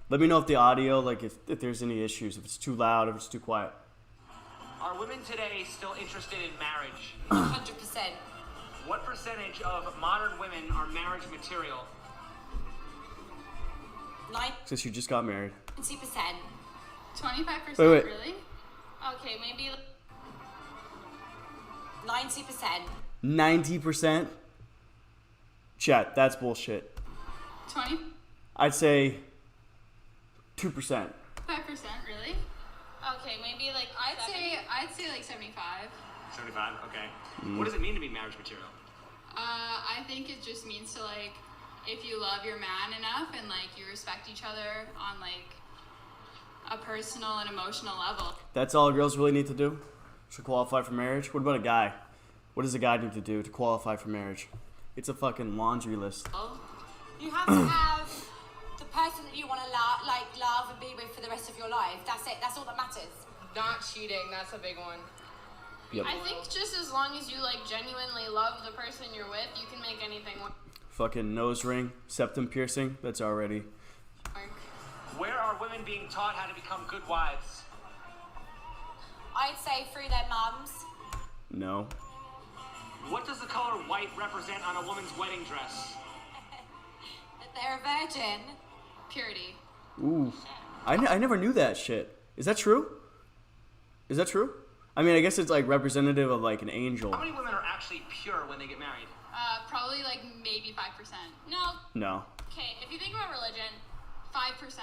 Let me know if the audio, like if there's any issues, if it's too loud, if it's too quiet. Are women today still interested in marriage? 100%. What percentage of modern women are marriage material? 'Cause you just got married. 90%. 25%, Wait. really? Okay, maybe 90%. 90%? Chat, that's bullshit. 25%, I'd say 2%. really? Okay, maybe like I'd say like 75. 75, okay. What does it mean to be marriage material? I think it just means to like, if you love your man enough and like you respect each other on like a personal and emotional level. That's all girls really need to do to qualify for marriage? What about a guy? What does a guy need to do to qualify for marriage? It's a fucking laundry list. You have to have the person that you want to love and be with for the rest of your life. That's it. That's all that matters. Not cheating, that's a big one. Yep. I think just as long as you like genuinely love the person you're with, you can make anything work. Fucking nose ring, septum piercing, that's already... Where are women being taught how to become good wives? I'd say through their mums. No. What does the color white represent on a woman's wedding dress? That they're a virgin. Purity. Ooh. I never knew that shit. Is that true? Is that true? I mean, I guess it's like representative of like an angel. How many women are actually pure when they get married? Probably like maybe 5%. No. No. Okay, if you think about religion, 5%.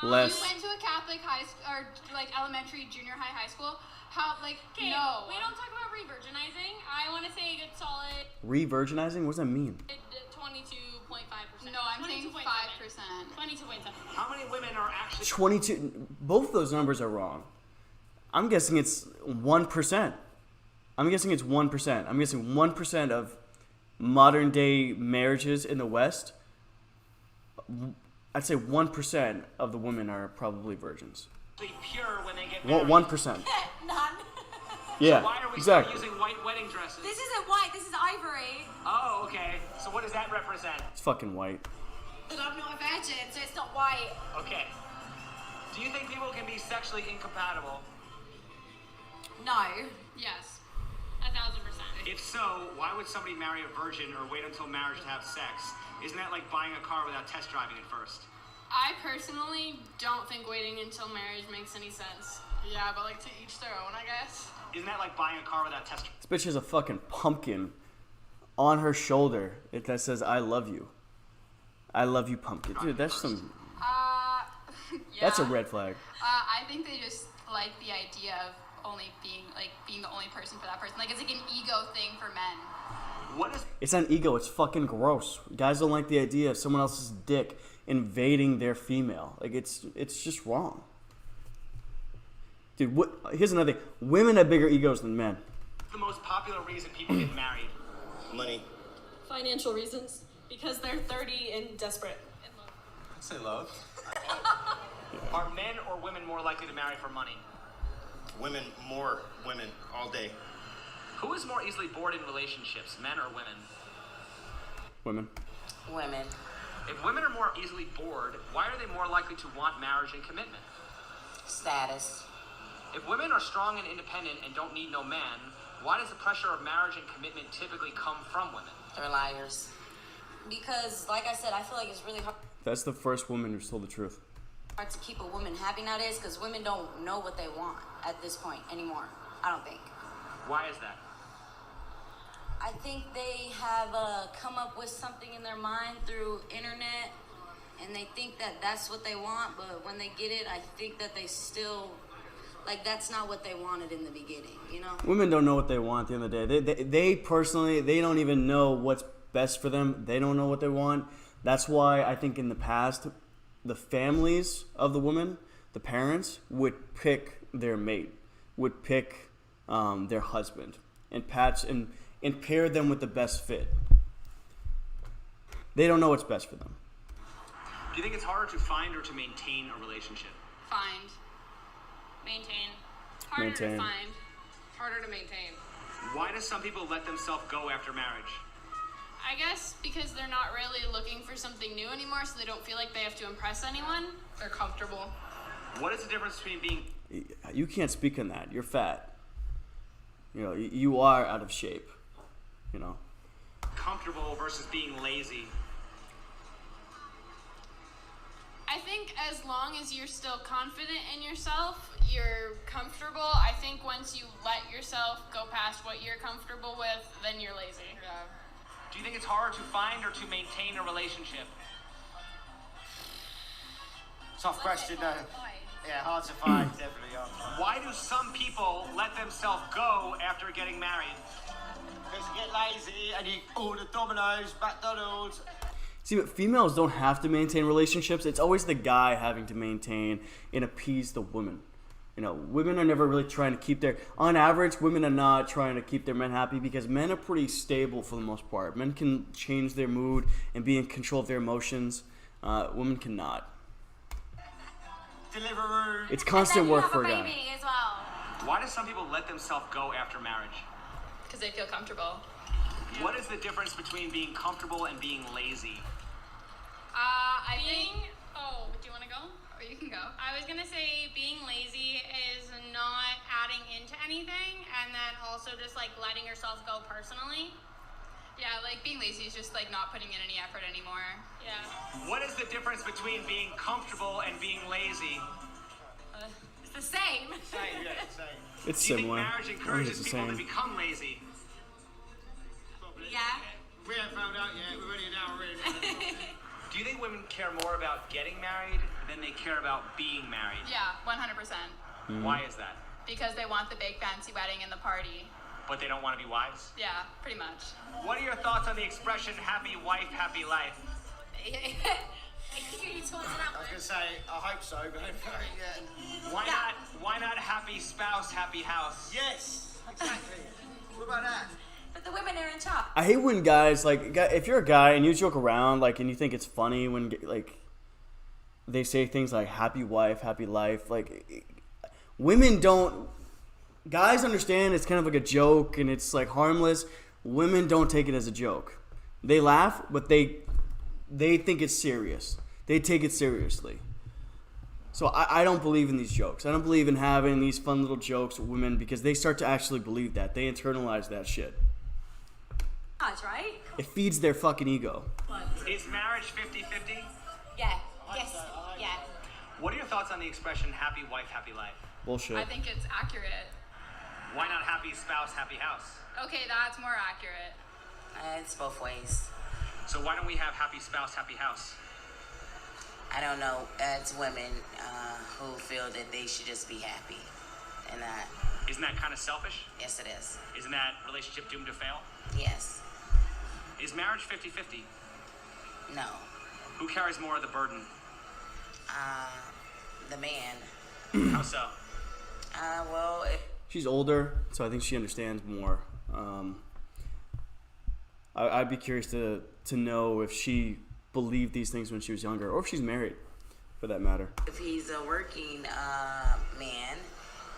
Less. You went to a Catholic high school, or like elementary, junior high school. How, like, Okay, no. we don't talk about re-virginizing. I want to say a good solid Re-virginizing? What does that mean? 22.5%. No, I'm saying 5%. 22.7. How many women are actually... 22. Both those numbers are wrong. I'm guessing it's 1%. I'm guessing it's 1%. I'm guessing 1% of modern day marriages in the West, I'd say 1% of the women are probably virgins. pure when they get married? 1%. None. Yeah, Why are we exactly. still using white wedding dresses? This isn't white. This is ivory. Oh, okay. So what does that represent? It's fucking white. But I'm not a virgin, so it's not white. Okay. Do you think people can be sexually incompatible? No. Yes. 1,000%. If so, why would somebody marry a virgin or wait until marriage to have sex? Isn't that like buying a car without test driving it first? I personally don't think waiting until marriage makes any sense. Yeah, but like to each their own, I guess. Isn't that like buying a car without test driving? This bitch has a fucking pumpkin on her shoulder that says, I love you. I love you, pumpkin. Dude, that's some... Yeah. That's a red flag. I think they just like the idea of only being the only person for that person. Like, it's like an ego thing for men. What is... It's not ego. It's fucking gross. Guys don't like the idea of someone else's dick invading their female. Like, it's just wrong. Dude, here's another thing. Women have bigger egos than men. the most popular reason people get married? Money. Financial reasons. Because they're 30 and desperate. I'd say love. Are men or women more likely to marry for money? Women, more women, all day. Who is more easily bored in relationships, men or women? Women. Women. If women are more easily bored, why are they more likely to want marriage and commitment? Status. If women are strong and independent and don't need no man, why does the pressure of marriage and commitment typically come from women? They're liars. Because, like I said, I feel like it's really hard That's the first woman who's told the truth. to keep a woman happy nowadays because women don't know what they want at this point anymore. I don't think. Why is that? I think they have come up with something in their mind through internet, and they think that that's what they want, but when they get it, I think that they still, like, that's not what they wanted in the beginning, you know? Women don't know what they want at the end of the day. They personally, they don't even know what's best for them. They don't know what they want. That's why I think in the past, the families of the women, the parents, would pick their mate, would pick their husband, and pair them with the best fit. They don't know what's best for them. Do you think it's harder to find or to maintain a relationship? Find. Maintain. Harder Maintain. to find. Harder to maintain. Why do some people let themselves go after marriage? I guess because they're not really looking for something new anymore, so they don't feel like they have to impress anyone. They're comfortable. What is the difference between being You can't speak on that. You're fat. You know, you are out of shape. You know. comfortable versus being lazy? I think as long as you're still confident in yourself, you're comfortable. I think once you let yourself go past what you're comfortable with, then you're lazy. Yeah. Do you think it's harder to find or to maintain a relationship? Tough question, though. Yeah, hard to find, definitely hard to find. Why do some people let themselves go after getting married? Because you get lazy and you order Domino's, McDonald's. See, but females don't have to maintain relationships. It's always the guy having to maintain and appease the woman. You know, women are never really trying to keep their... On average, women are not trying to keep their men happy because men are pretty stable for the most part. Men can change their mood and be in control of their emotions. Women cannot. Deliveroo. It's constant work for a guy. Baby as well. Why do some people let themselves go after marriage? Because they feel comfortable. What is the difference between being comfortable and being lazy? I think. Oh, do you want to go? Or you can go. I was gonna say being lazy is not adding into anything, and then also just like letting yourself go personally. Yeah, like being lazy is just like not putting in any effort anymore. Yeah. What is the difference between being comfortable and being lazy? It's the same. Same, yeah, same. It's Do you similar. think marriage I think encourages it's the people to same. become lazy? Yeah. We haven't found out yet. We're ready now, we're ready. Do you think women care more about getting married than they care about being married? Yeah, 100%. Why is that? Because they want the big fancy wedding and the party. But they don't want to be wives? Yeah, pretty much. What are your thoughts on the expression happy wife, happy life? I was going to say, I hope so, but yeah. Why not happy spouse, happy house? Yes, exactly. What about that? But the women are in charge. I hate when guys, like, if you're a guy and you joke around, like, and you think it's funny when, like, they say things like happy wife, happy life. Like, women don't... Guys understand it's kind of like a joke and it's, like, harmless. Women don't take it as a joke. They laugh, but they think it's serious. They take it seriously. So I don't believe in these jokes. I don't believe in having these fun little jokes with women because they start to actually believe that. They internalize that shit. Right? It feeds their fucking ego. Is marriage 50-50? Yeah. Yes. Yeah. What are your thoughts on the expression happy wife, happy life? Bullshit. I think it's accurate. Why not happy spouse, happy house? Okay, that's more accurate. It's both ways. So why don't we have happy spouse, happy house? I don't know. It's women who feel that they should just be happy. And Isn't that kind of selfish? yes, it is. Isn't that relationship doomed to fail? Yes. Is marriage 50-50? No. Who carries more of the burden? The man. How so? Well, She's older, so I think she understands more. I'd be curious to know if she believed these things when she was younger, or if she's married, for that matter. if he's a working man,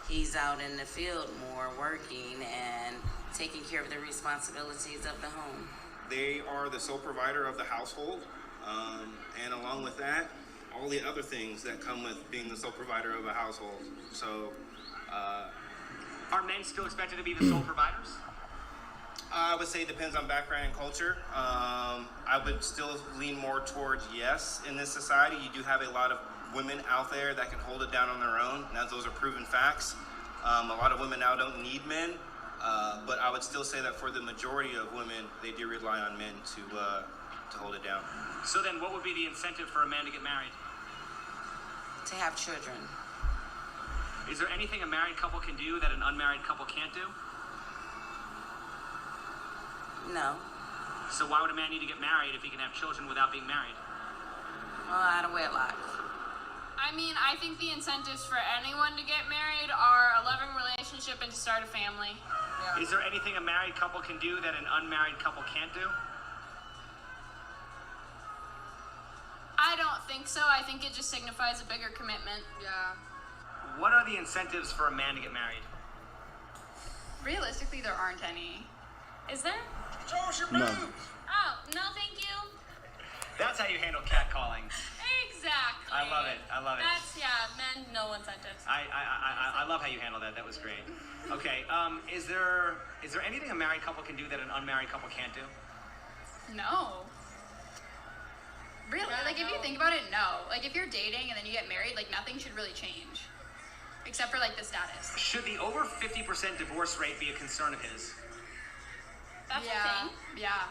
he's out in the field more working and taking care of the responsibilities of the home. They are the sole provider of the household, and along with that, all the other things that come with being the sole provider of a household. So, Are men still expected to be the sole providers? I would say it depends on background and culture. I would still lean more towards yes in this society. You do have a lot of women out there that can hold it down on their own, and those are proven facts. A lot of women now don't need men, but I would still say that for the majority of women, they do rely on men to hold it down. So then what would be the incentive for a man to get married? To have children. Is there anything a married couple can do that an unmarried couple can't do? No. So why would a man need to get married if he can have children without being married? Out of wedlock. I mean, I think the incentives for anyone to get married are a loving relationship and to start a family. Is there anything a married couple can do that an unmarried couple can't do? I don't think so. I think it just signifies a bigger commitment. Yeah. What are the incentives for a man to get married? Realistically, there aren't any. Is there? No. Oh, No, thank you. That's how you handle catcalling. Exactly. I love it. I love it. That's, yeah, men, no incentives. I love how you handle that. That was great. Okay. Is there anything a married couple can do that an unmarried couple can't do? No. Really? Like, if you think about it, no. Like, if you're dating and then you get married, like, nothing should really change. Except for, like, the status. Should the over 50% divorce rate be a concern of his? That's Yeah. the thing. Yeah.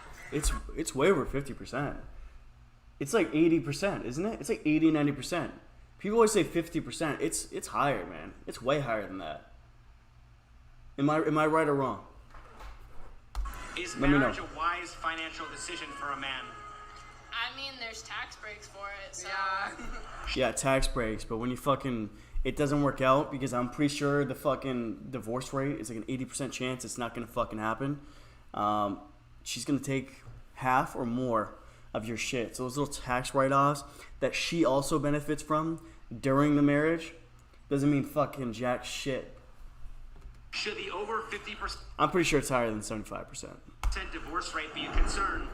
It's way over 50%. It's like 80%, isn't it? It's like 80, 90%. People always say 50%. It's higher, man. It's way higher than that. Am I right or wrong? Is Let me know. marriage a wise financial decision for a man? I mean, there's tax breaks for it, so. Yeah, tax breaks, but when you fucking it doesn't work out because I'm pretty sure the fucking divorce rate is like an 80% chance it's not gonna fucking happen. She's gonna take half or more of your shit. So those little tax write-offs that she also benefits from during the marriage doesn't mean fucking jack shit. Should the over 50% I'm pretty sure it's higher than 75%. divorce rate be a concern?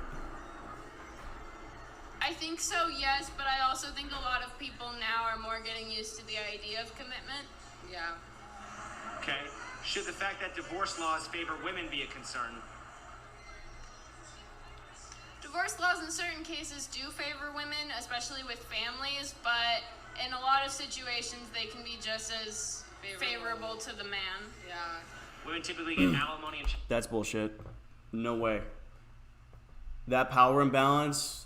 I think so, yes, but I also think a lot of people now are more getting used to the idea of commitment. Yeah. Okay. Should the fact that divorce laws favor women be a concern? Divorce laws in certain cases do favor women, especially with families, but in a lot of situations they can be just as favorable to the man. Yeah. Women typically get alimony and That's bullshit. No way. That power imbalance,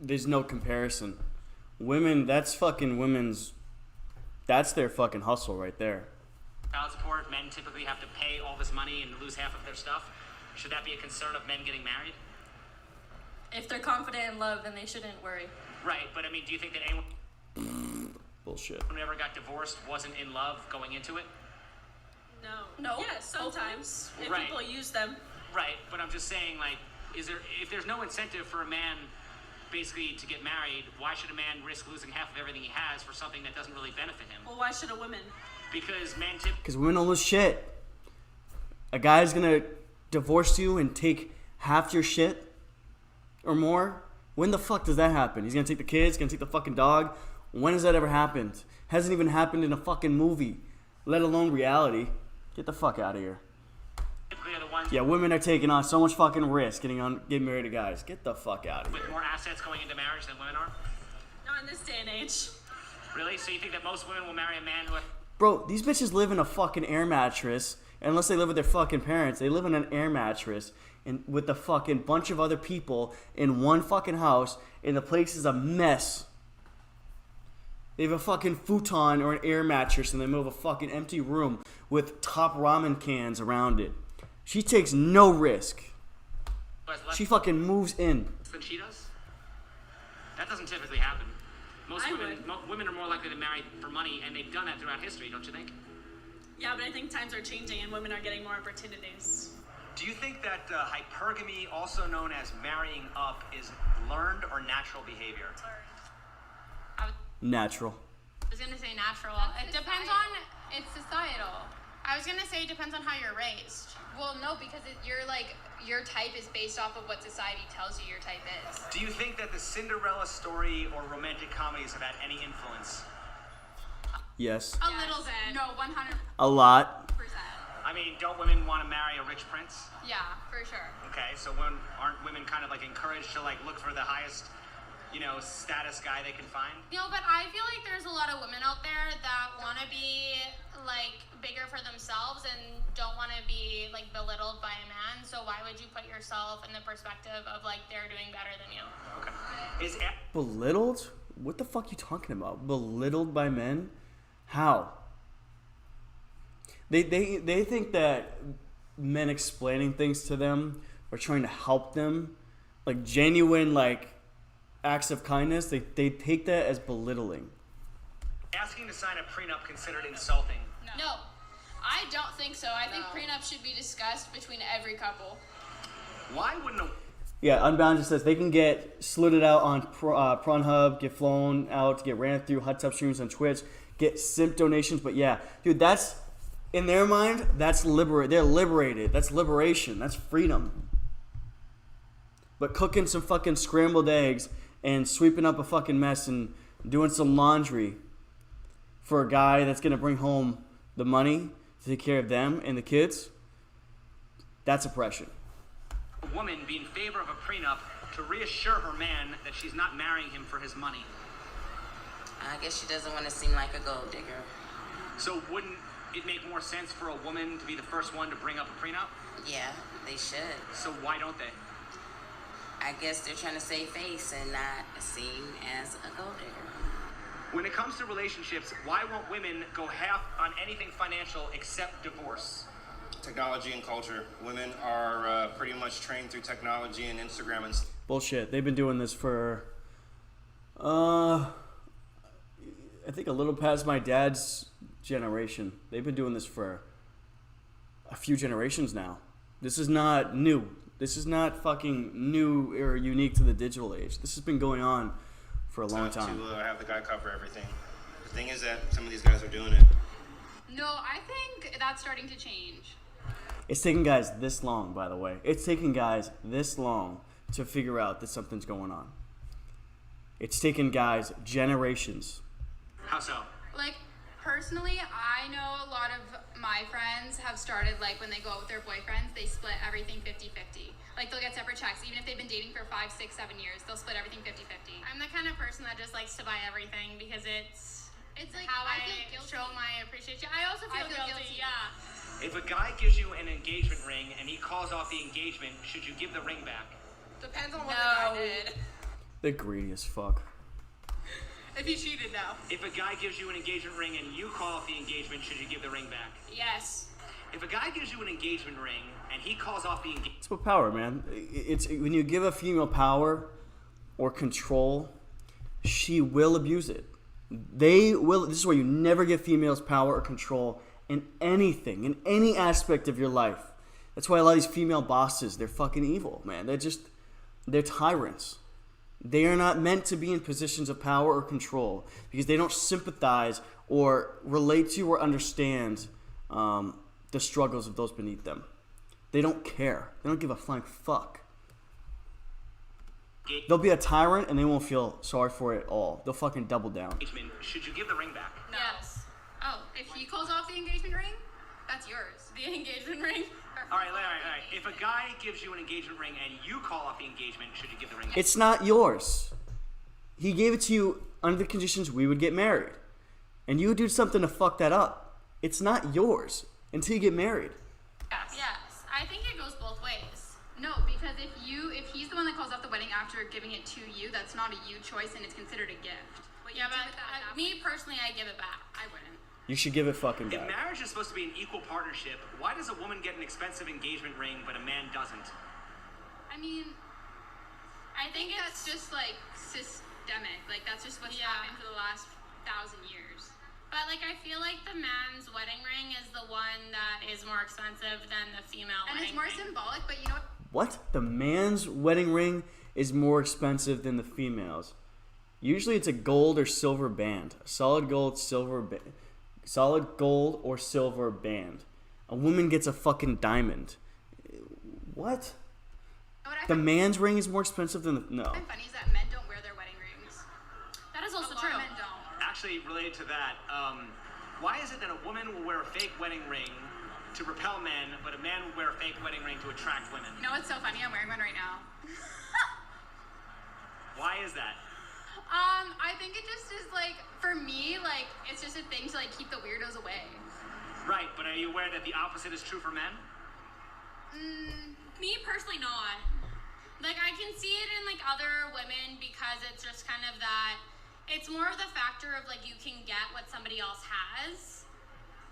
there's no comparison. Women, that's fucking women's, that's their fucking hustle right there. child support. Men typically have to pay all this money and lose half of their stuff. Should that be a concern of men getting married? If they're confident in love, then they shouldn't worry. Right, but I mean, do you think that anyone Bullshit. who ever got divorced wasn't in love going into it? No. Yeah, sometimes. If Right. people use them. Right, but I'm just saying, like, if there's no incentive for a man basically to get married, why should a man risk losing half of everything he has for something that doesn't really benefit him? Well, why should a woman? Because men typically Because women don't lose shit. A guy's gonna divorce you and take half your shit or more. When the fuck does that happen? He's gonna take the kids, gonna take the fucking dog. When has that ever happened? Hasn't even happened in a fucking movie, let alone reality. Get the fuck out of here. are the ones Yeah, women are taking on so much fucking risk getting married to guys. Get the fuck out of with here. more assets going into marriage than women are. Not in this day and age. Really? So you think that most women will marry a man who has Bro, these bitches live in a fucking air mattress. Unless they live with their fucking parents, they live in an air mattress and with a fucking bunch of other people in one fucking house, and the place is a mess. They have a fucking futon or an air mattress in the middle of a fucking empty room with top ramen cans around it. She takes no risk. less She fucking moves in. than she does? That doesn't typically happen. Most I women, would. women are more likely to marry for money, and they've done that throughout history, don't you think? Yeah, but I think times are changing and women are getting more opportunities. Do you think that hypergamy, also known as marrying up, is learned or natural behavior? Natural. I was gonna say natural. It depends on, it's societal. I was gonna say it depends on how you're raised. Well, no, because you're like, your type is based off of what society tells you your type is. Do you think that the Cinderella story or romantic comedies have had any influence? Yes. A little bit. No, 100%. A lot. I mean, don't women want to marry a rich prince? Yeah, for sure. Okay, so aren't women kind of like encouraged to like look for the highest, status guy they can find? No, but I feel like there's a lot of women out there that want to be like bigger for themselves and don't want to be like belittled by a man. So why would you put yourself in the perspective of like they're doing better than you? Okay. Belittled? What the fuck you talking about? Belittled by men? How? They think that men explaining things to them or trying to help them, like genuine like acts of kindness, they take that as belittling. Asking to sign a prenup considered insulting? No, I don't think so. I think prenup should be discussed between every couple. Why wouldn't a Yeah, Unbound just says they can get slitted out on Pornhub, get flown out, get ran through hot tub streams on Twitch, get simp donations. But yeah, dude, that's in their mind, that's liberate. They're liberated. That's liberation. That's freedom. But cooking some fucking scrambled eggs and sweeping up a fucking mess and doing some laundry for a guy that's going to bring home the money to take care of them and the kids, that's oppression. A woman be in favor of a prenup to reassure her man that she's not marrying him for his money. I guess she doesn't want to seem like a gold digger. So wouldn't it make more sense for a woman to be the first one to bring up a prenup? Yeah, they should. So why don't they? I guess they're trying to save face and not seem as a gold digger. When it comes to relationships, why won't women go half on anything financial except divorce? Technology and culture. Women are pretty much trained through technology and Instagram and Bullshit. They've been doing this for, I think a little past my dad's generation. They've been doing this for a few generations now. This is not new. This is not fucking new or unique to the digital age. This has been going on for a long time. To have the guy cover everything. The thing is that some of these guys are doing it. No, I think that's starting to change. It's taking guys this long, by the way. It's taking guys this long to figure out that something's going on. It's taken guys generations. How so? Like, personally, I know a lot of my friends have started, like, when they go out with their boyfriends, they split everything 50-50. Like, they'll get separate checks. Even if they've been dating for 5, 6, 7 years, they'll split everything 50-50. I'm the kind of person that just likes to buy everything because it's Like, how I I, feel guilty. show my appreciation. I also feel, guilty. Yeah. If a guy gives you an engagement ring and he calls off the engagement, should you give the ring back? Depends on what the guy did. They're greedy as fuck. If he cheated, no. If a guy gives you an engagement ring and you call off the engagement, should you give the ring back? Yes. If a guy gives you an engagement ring and he calls off the engagement... It's what power, man. It's when you give a female power or control, she will abuse it. They will. This is why you never give females power or control in anything, in any aspect of your life. That's why a lot of these female bosses, they're fucking evil, man. They're tyrants. They are not meant to be in positions of power or control because they don't sympathize or relate to or understand the struggles of those beneath them. They don't care. They don't give a flying fuck. They'll be a tyrant and they won't feel sorry for it at all. They'll fucking double down. Should you give the ring back? No. Yes. Oh, if he calls off the engagement ring, that's yours. The engagement ring. All right. If a guy gives you an engagement ring and you call off the engagement, should you give the ring back? It's not yours. He gave it to you under the conditions we would get married. And you would do something to fuck that up. It's not yours until you get married. Yes. I think it goes both ways. No, because if he's the one that calls off the wedding after giving it to you, that's not a you choice and it's considered a gift. Yeah, but me personally, I give it back. I wouldn't. You should give it fucking If back. marriage is supposed to be an equal partnership, why does a woman get an expensive engagement ring but a man doesn't? I mean, I think that's just like systemic. Like that's just what's happened for the last 1,000 years. But like I feel like the man's wedding ring is the one that is more expensive than the female And wedding it's more ring. symbolic, but you know What? what? The man's wedding ring is more expensive than the female's. Usually it's a gold or silver band. A solid gold or silver band. A woman gets a fucking diamond. What? The man's ring is more expensive than the... No. What's funny is that men don't wear their wedding rings. That is also A lot true. of men don't. Actually, related to that, why is it that a woman will wear a fake wedding ring to repel men, but a man will wear a fake wedding ring to attract women? You know what's so funny? I'm wearing one right now. Why is that? I think it just is like, for me, like, it's just a thing to like keep the weirdos away. Right, but are you aware that the opposite is true for men? Me personally, not. Like I can see it in like other women because it's just kind of that. It's more of the factor of like you can get what somebody else has,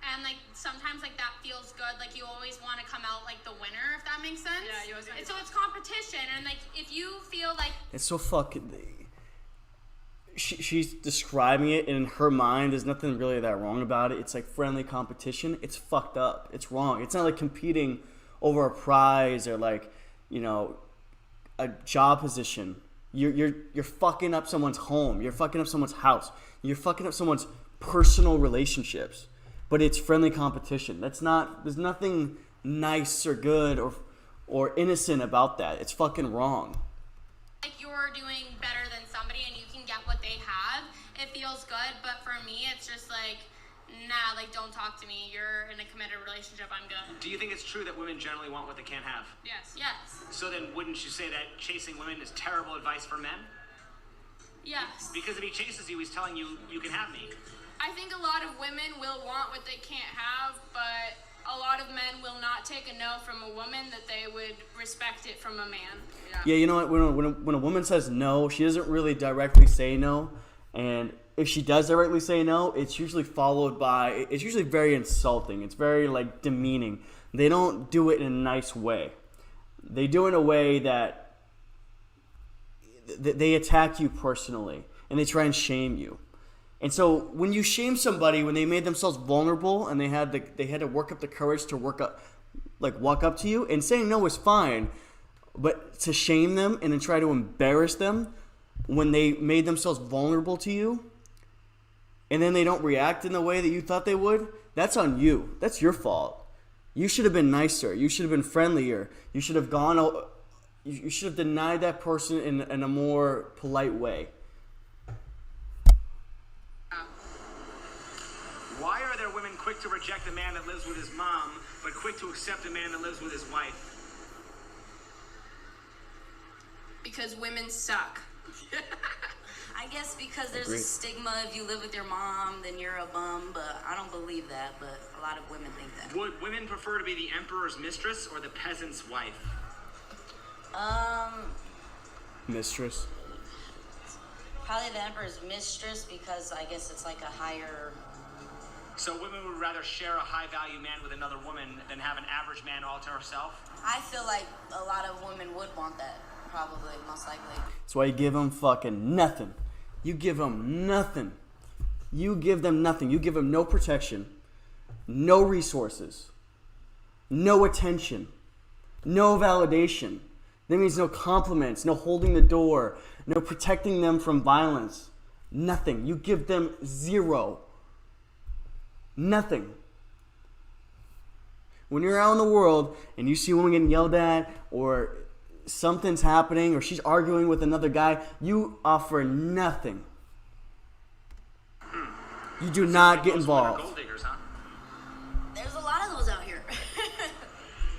and like sometimes like that feels good. Like you always want to come out like the winner, if that makes sense. Yeah, you always. So it's competition, and like if you feel like It's so fucking... She's describing it, and in her mind, there's nothing really that wrong about it. It's like friendly competition. It's fucked up. It's wrong. It's not like competing over a prize or like, you know, a job position. You're fucking up someone's home. You're fucking up someone's house. You're fucking up someone's personal relationships. But it's friendly competition. That's not. There's nothing nice or good or innocent about that. It's fucking wrong. you're doing better than somebody and you can get what they have, it feels good. But for me, it's just like, nah, like, don't talk to me. You're in a committed relationship. I'm good. Do you think it's true that women generally want what they can't have? Yes. Yes. So then wouldn't you say that chasing women is terrible advice for men? Yes. Because if he chases you, he's telling you, you can have me. I think a lot of women will want what they can't have, but a lot of men will not take a no from a woman that they would respect it from a man. Yeah, you know what? When a woman says no, she doesn't really directly say no. And if she does directly say no, it's usually followed by, it's usually very insulting. It's very, like, demeaning. They don't do it in a nice way. They do it in a way that they attack you personally. And they try and shame you. And so when you shame somebody, when they made themselves vulnerable and they had to work up the courage to walk up to you, and saying no is fine, but to shame them and then try to embarrass them when they made themselves vulnerable to you, and then they don't react in the way that you thought they would, that's on you. That's your fault. You should have been nicer. You should have been friendlier. You should have you should have denied that person in a more polite way. Why are there women quick to reject a man that lives with his mom, but quick to accept a man that lives with his wife? Because women suck. I guess because there's a stigma if you live with your mom, then you're a bum, but I don't believe that, but a lot of women think that. Would women prefer to be the emperor's mistress or the peasant's wife? Mistress. Probably the emperor's mistress, because I guess it's like a higher... So women would rather share a high-value man with another woman than have an average man all to herself? I feel like a lot of women would want that, probably, most likely. That's why you give them fucking nothing. You give them nothing. You give them nothing. You give them no protection, no resources, no attention, no validation. That means no compliments, no holding the door, no protecting them from violence. Nothing. You give them zero. Nothing. When you're out in the world and you see a woman getting yelled at, or something's happening, or she's arguing with another guy, you offer nothing. You do not get involved. Gold diggers, huh? There's a lot of those out here.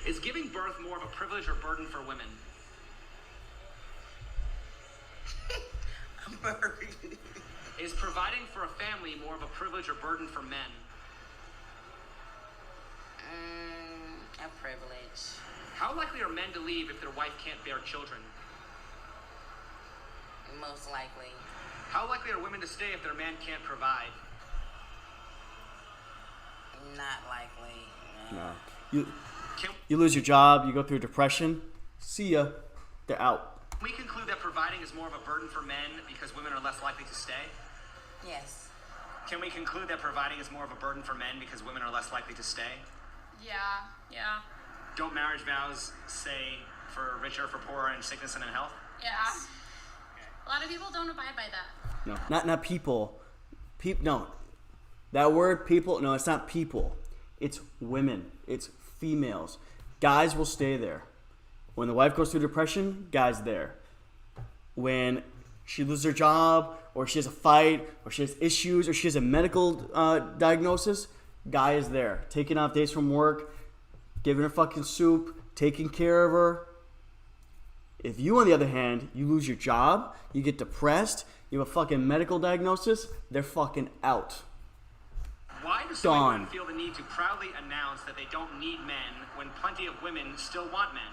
Is giving birth more of a privilege or burden for women? Is providing for a family more of a privilege or burden for men? A privilege. How likely are men to leave if their wife can't bear children? Most likely. How likely are women to stay if their man can't provide? Not likely. No. You lose your job, you go through depression, see ya, they're out. Can we conclude that providing is more of a burden for men because women are less likely to stay? Yes. Can we conclude that providing is more of a burden for men because women are less likely to stay? Yeah. Don't marriage vows say for richer, for poorer, in sickness and in health? Yeah. A lot of people don't abide by that. No, not people. No. That word people, no, it's not people. It's women. It's females. Guys will stay there. When the wife goes through depression, guys there. When she loses her job, or she has a fight, or she has issues, or she has a medical diagnosis, guy is there. Taking off days from work, giving her fucking soup, taking care of her. If you, on the other hand, you lose your job, you get depressed, you have a fucking medical diagnosis, they're fucking out. Why do some women feel the need to proudly announce that they don't need men when plenty of women still want men?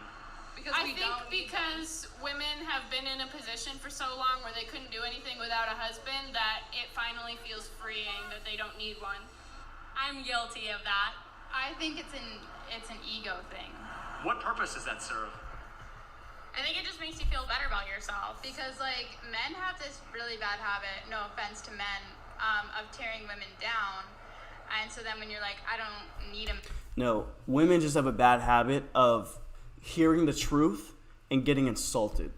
Because women have been in a position for so long where they couldn't do anything without a husband that it finally feels freeing that they don't need one. I'm guilty of that. I think it's an ego thing. What purpose does that serve? I think it just makes you feel better about yourself. Because, like, men have this really bad habit, no offense to men, of tearing women down. And so then when you're like, I don't need him. No, women just have a bad habit of hearing the truth and getting insulted.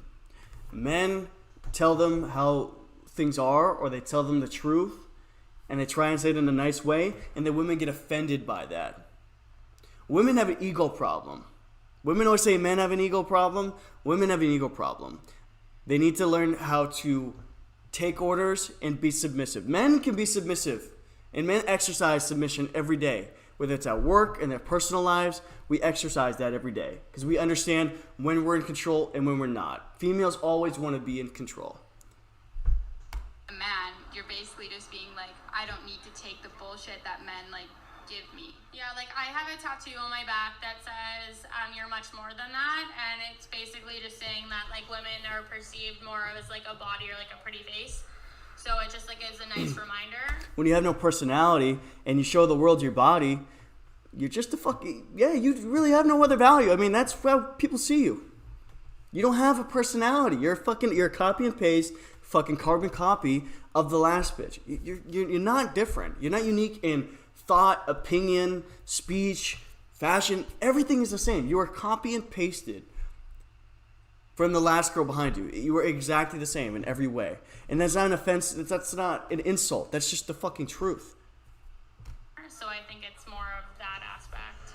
Men tell them how things are, or they tell them the truth, and they try and say it in a nice way, and then women get offended by that. Women have an ego problem. Women always say men have an ego problem. Women have an ego problem. They need to learn how to take orders and be submissive. Men can be submissive, and men exercise submission every day. Whether it's at work, in their personal lives, we exercise that every day because we understand when we're in control and when we're not. Females always want to be in control. A man, you're basically just being like, I don't need to take the bullshit that men like give me. Yeah, like I have a tattoo on my back that says you're much more than that, and it's basically just saying that like women are perceived more as like a body or like a pretty face. So it just like is a nice reminder. When you have no personality and you show the world your body, you're just a fucking, yeah, you really have no other value. I mean, that's how people see you. You don't have a personality. You're a copy and paste, fucking carbon copy of the last bitch. You're not different. You're not unique in thought, opinion, speech, fashion. Everything is the same. You are copy and pasted from the last girl behind you. You were exactly the same in every way. And that's not an offense. That's not an insult. That's just the fucking truth. So I think it's more of that aspect.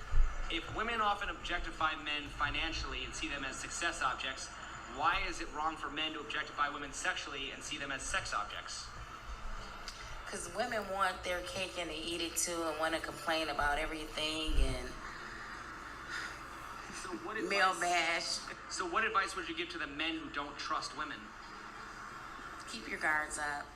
If women often objectify men financially and see them as success objects, why is it wrong for men to objectify women sexually and see them as sex objects? Because women want their cake and to eat it too and want to complain about everything and male bash. So what advice would you give to the men who don't trust women? Keep your guards up.